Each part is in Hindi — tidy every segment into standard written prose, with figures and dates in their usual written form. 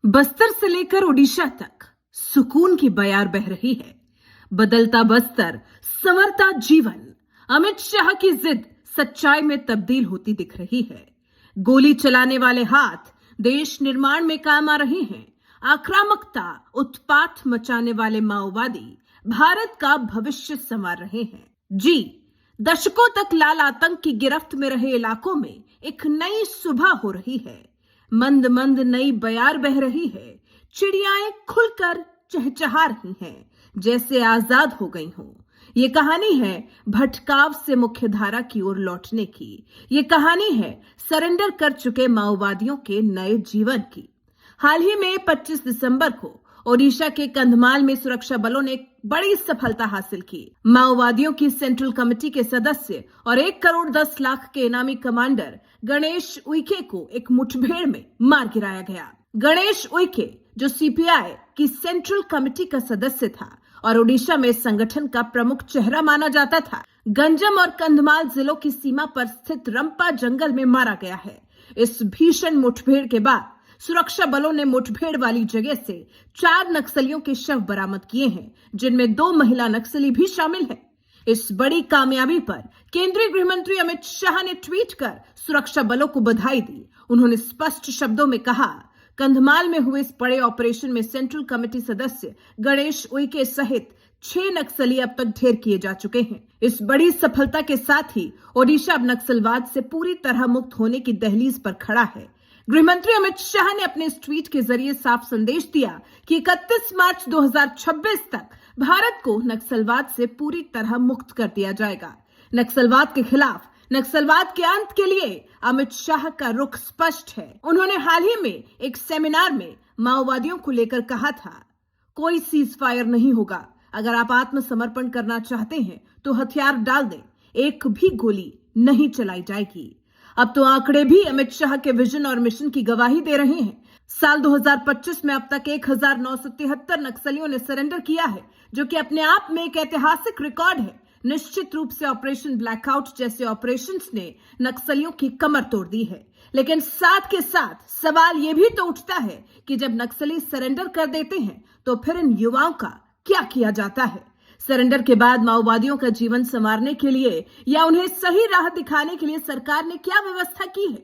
बस्तर से लेकर ओडिशा तक सुकून की बयार बह रही है। बदलता बस्तर, संवरता जीवन। अमित शाह की जिद सच्चाई में तब्दील होती दिख रही है। गोली चलाने वाले हाथ देश निर्माण में काम आ रहे हैं। आक्रामकता, उत्पात मचाने वाले माओवादी भारत का भविष्य संवार रहे हैं। जी, दशकों तक लाल आतंक की गिरफ्त में रहे इलाकों में एक नई सुबह हो रही है। मंद मंद नई बयार बह रही है। चिड़ियाएं खुलकर चहचहा रही हैं, जैसे आजाद हो गई हों। ये कहानी है भटकाव से मुख्यधारा की ओर लौटने की। ये कहानी है सरेंडर कर चुके माओवादियों के नए जीवन की। हाल ही में 25 दिसंबर को ओडिशा के कंधमाल में सुरक्षा बलों ने एक बड़ी सफलता हासिल की। माओवादियों की सेंट्रल कमेटी के सदस्य और 1 करोड़ 10 लाख के इनामी कमांडर गणेश उइके को एक मुठभेड़ में मार गिराया गया। गणेश उइके, जो सीपीआई की सेंट्रल कमेटी का सदस्य था और ओडिशा में संगठन का प्रमुख चेहरा माना जाता था, गंजम और कंधमाल जिलों की सीमा पर स्थित रंपा जंगल में मारा गया है। इस भीषण मुठभेड़ के बाद सुरक्षा बलों ने मुठभेड़ वाली जगह से 4 नक्सलियों के शव बरामद किए हैं, जिनमें 2 महिला नक्सली भी शामिल हैं। इस बड़ी कामयाबी पर केंद्रीय गृह मंत्री अमित शाह ने ट्वीट कर सुरक्षा बलों को बधाई दी। उन्होंने स्पष्ट शब्दों में कहा, कंधमाल में हुए इस बड़े ऑपरेशन में सेंट्रल कमेटी सदस्य गणेश उइके सहित 6 नक्सली अब तक ढेर किए जा चुके हैं। इस बड़ी सफलता के साथ ही ओडिशा अब नक्सलवाद से पूरी तरह मुक्त होने की दहलीज पर खड़ा है। गृहमंत्री अमित शाह ने अपने इस ट्वीट के जरिए साफ संदेश दिया कि 31 मार्च 2026 तक भारत को नक्सलवाद से पूरी तरह मुक्त कर दिया जाएगा। नक्सलवाद के खिलाफ, नक्सलवाद के अंत के लिए अमित शाह का रुख स्पष्ट है। उन्होंने हाल ही में एक सेमिनार में माओवादियों को लेकर कहा था, कोई सीज फायर नहीं होगा। अगर आप आत्मसमर्पण करना चाहते हैं तो हथियार डाल दें, एक भी गोली नहीं चलाई जाएगी। अब तो आंकड़े भी अमित शाह के विजन और मिशन की गवाही दे रहे हैं। साल 2025 में अब तक 1973 नक्सलियों ने सरेंडर किया है, जो कि अपने आप में एक ऐतिहासिक रिकॉर्ड है। निश्चित रूप से ऑपरेशन ब्लैकआउट जैसे ऑपरेशंस ने नक्सलियों की कमर तोड़ दी है, लेकिन साथ के साथ सवाल ये भी तो उठता है कि जब नक्सली सरेंडर कर देते हैं तो फिर इन युवाओं का क्या किया जाता है। सरेंडर के बाद माओवादियों का जीवन संवारने के लिए या उन्हें सही राह दिखाने के लिए सरकार ने क्या व्यवस्था की है,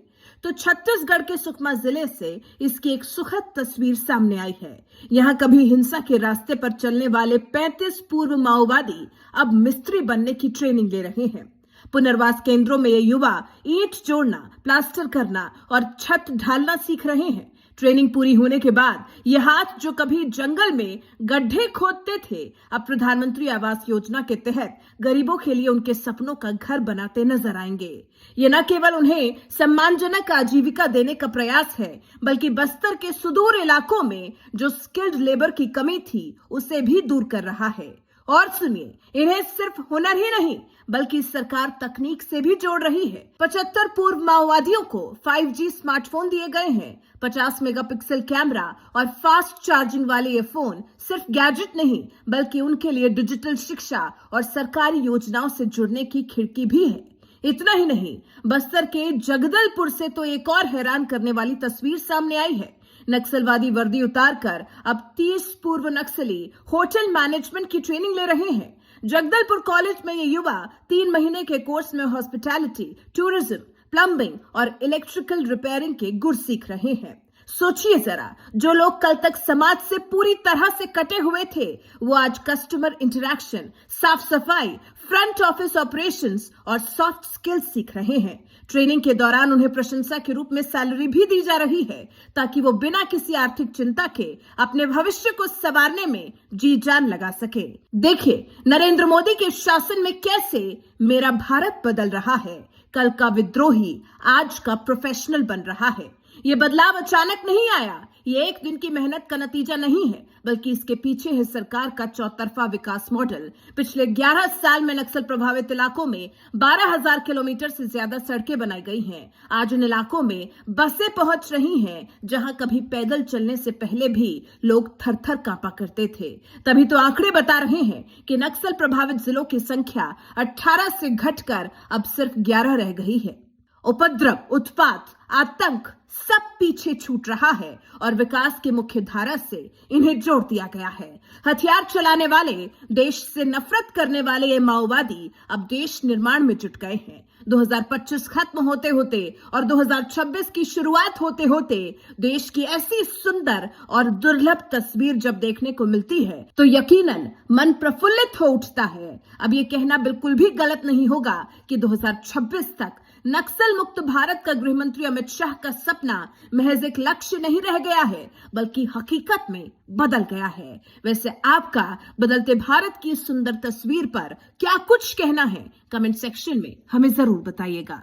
तो छत्तीसगढ़ के सुकमा जिले से इसकी एक सुखद तस्वीर सामने आई है। यहाँ कभी हिंसा के रास्ते पर चलने वाले 35 पूर्व माओवादी अब मिस्त्री बनने की ट्रेनिंग ले रहे हैं। पुनर्वास केंद्रों में ये युवा ईंट जोड़ना, प्लास्टर करना और छत ढालना सीख रहे हैं। ट्रेनिंग पूरी होने के बाद ये हाथ, जो कभी जंगल में गड्ढे खोदते थे, अब प्रधानमंत्री आवास योजना के तहत गरीबों के लिए उनके सपनों का घर बनाते नजर आएंगे। ये न केवल उन्हें सम्मानजनक आजीविका देने का प्रयास है, बल्कि बस्तर के सुदूर इलाकों में जो स्किल्ड लेबर की कमी थी, उसे भी दूर कर रहा है। और सुनिए, इन्हें सिर्फ हुनर ही नहीं बल्कि सरकार तकनीक से भी जोड़ रही है। 75 पूर्व माओवादियों को 5G स्मार्टफोन दिए गए हैं। 50 मेगापिक्सल कैमरा और फास्ट चार्जिंग वाले ये फोन सिर्फ गैजेट नहीं, बल्कि उनके लिए डिजिटल शिक्षा और सरकारी योजनाओं से जुड़ने की खिड़की भी है। इतना ही नहीं, बस्तर के जगदलपुर से तो एक और हैरान करने वाली तस्वीर सामने आई है। नक्सलवादी वर्दी उतारकर अब 30 पूर्व नक्सली होटल मैनेजमेंट की ट्रेनिंग ले रहे हैं। जगदलपुर कॉलेज में ये युवा 3 महीने के कोर्स में हॉस्पिटैलिटी, टूरिज्म, प्लम्बिंग और इलेक्ट्रिकल रिपेयरिंग के गुर सीख रहे हैं। सोचिए जरा, जो लोग कल तक समाज से पूरी तरह से कटे हुए थे, वो आज कस्टमर इंटरैक्शन, साफ सफाई, फ्रंट ऑफिस ऑपरेशंस और सॉफ्ट स्किल्स सीख रहे हैं। ट्रेनिंग के दौरान उन्हें प्रशंसा के रूप में सैलरी भी दी जा रही है, ताकि वो बिना किसी आर्थिक चिंता के अपने भविष्य को संवारने में जी जान लगा सके। देखिए, नरेंद्र मोदी के शासन में कैसे मेरा भारत बदल रहा है। कल का विद्रोही आज का प्रोफेशनल बन रहा है। ये बदलाव अचानक नहीं आया, ये एक दिन की मेहनत का नतीजा नहीं है, बल्कि इसके पीछे है सरकार का चौतरफा विकास मॉडल। पिछले 11 साल में नक्सल प्रभावित इलाकों में 12,000 किलोमीटर से ज्यादा सड़कें बनाई गई हैं। आज उन इलाकों में बसें पहुंच रही हैं, जहां कभी पैदल चलने से पहले भी लोग थर-थर कांपा करते थे। तभी तो आंकड़े बता रहे हैं कि नक्सल प्रभावित जिलों की संख्या 18 से घटकर अब सिर्फ 11 रह गई है। उपद्रव, उत्पात, आतंक सब पीछे छूट रहा है और विकास के मुख्य धारा से इन्हें जोड़ दिया गया है। हथियार चलाने वाले, देश से नफरत करने वाले ये माओवादी अब देश निर्माण में जुट गए हैं। 2025 खत्म होते होते और 2026 की शुरुआत होते होते देश की ऐसी सुंदर और दुर्लभ तस्वीर जब देखने को मिलती है तो यकीनन मन प्रफुल्लित हो उठता है। अब ये कहना बिल्कुल भी गलत नहीं होगा कि 2026 तक नक्सल मुक्त भारत का गृहमंत्री अमित शाह का सपना महज एक लक्ष्य नहीं रह गया है, बल्कि हकीकत में बदल गया है। वैसे आपका बदलते भारत की सुंदर तस्वीर पर क्या कुछ कहना है, कमेंट सेक्शन में हमें जरूर बताइएगा।